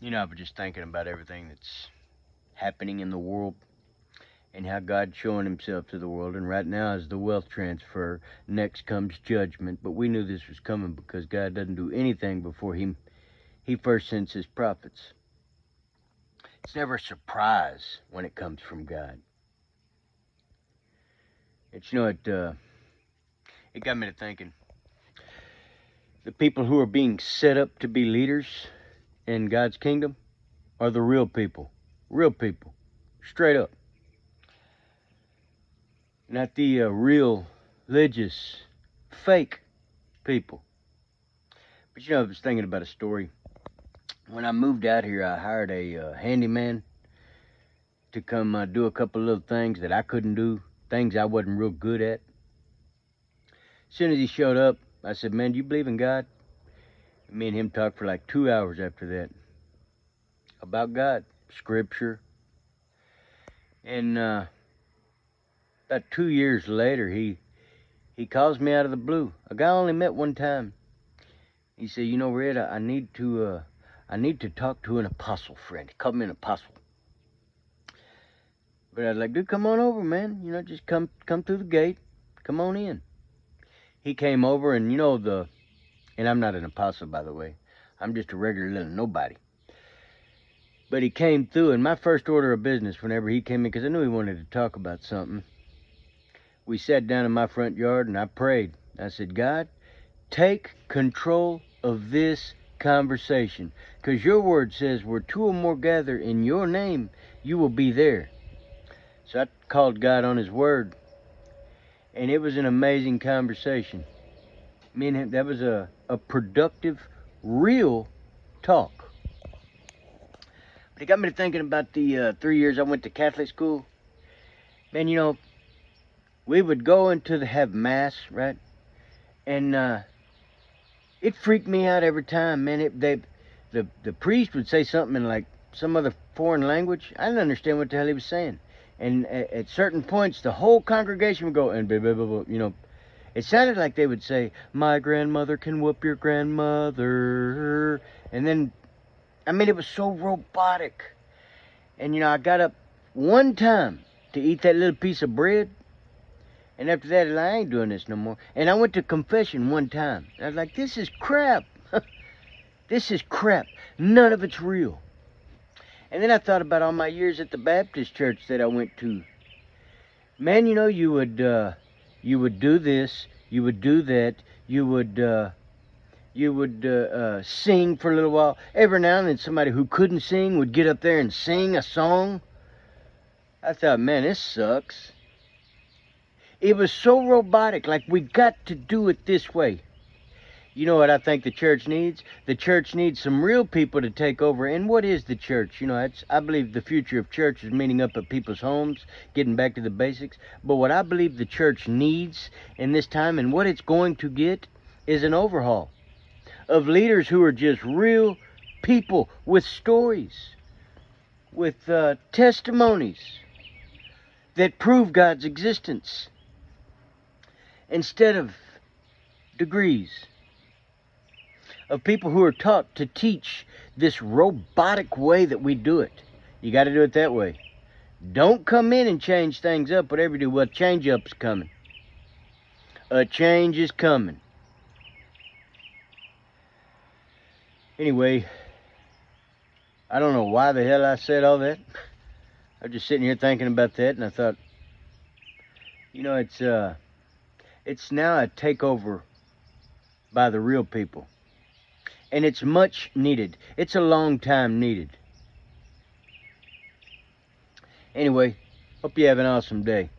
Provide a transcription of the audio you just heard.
I was just thinking about everything that's happening in the world and how God's showing himself to the world. And right now is the wealth transfer. Next comes judgment. But we knew this was coming because God doesn't do anything before he first sends his prophets. It's never a surprise when it comes from God. It got me to thinking. The people who are being set up to be leaders in God's kingdom are the real people. Real people. Straight up. Not the real, religious, fake people. But I was thinking about a story. When I moved out here, I hired a handyman to come do a couple little things that I couldn't do, things I wasn't real good at. As soon as he showed up, I said, "Man, do you believe in God?" And me and him talked for like 2 hours after that about God, Scripture. And about 2 years later, he calls me out of the blue. A guy I only met one time. He said, "Red, I need to talk to an apostle friend." He called me an apostle. But I was like, "Dude, come on over, man. Just come through the gate. Come on in." He came over, and and I'm not an apostle, by the way. I'm just a regular little nobody. But he came through, and my first order of business whenever he came in, because I knew he wanted to talk about something, we sat down in my front yard, and I prayed. I said, "God, take control of this conversation, because your word says where two or more gather in your name, you will be there." So I called God on his word, and it was an amazing conversation. Me and him, that was a productive, real talk. But it got me to thinking about the 3 years I went to Catholic school. Man, we would go into have mass, right? And it freaked me out every time, man. The priest would say something in like some other foreign language. I didn't understand what the hell he was saying. And at certain points, the whole congregation would go and blah, blah, blah, blah. It sounded like they would say, "My grandmother can whoop your grandmother," and then, it was so robotic. And I got up one time to eat that little piece of bread, and after that, I ain't doing this no more. And I went to confession one time. I was like, "This is crap. This is crap. None of it's real." And then I thought about all my years at the Baptist church that I went to. Man, you would do this, you would do that, you would sing for a little while. Every now and then, somebody who couldn't sing would get up there and sing a song. I thought, man, this sucks. It was so robotic, like we got to do it this way. You know what I think the church needs? The church needs some real people to take over. And what is the church? I believe the future of church is meeting up at people's homes, getting back to the basics. But what I believe the church needs in this time, and what it's going to get, is an overhaul of leaders who are just real people with stories, with testimonies that prove God's existence instead of degrees, of people who are taught to teach this robotic way that we do it. You got to do it that way. Don't come in and change things up, whatever you do. Well, change up's coming. A change is coming. Anyway, I don't know why the hell I said all that. I was just sitting here thinking about that, and I thought, it's now a takeover by the real people. And it's much needed. It's a long time needed. Anyway, hope you have an awesome day.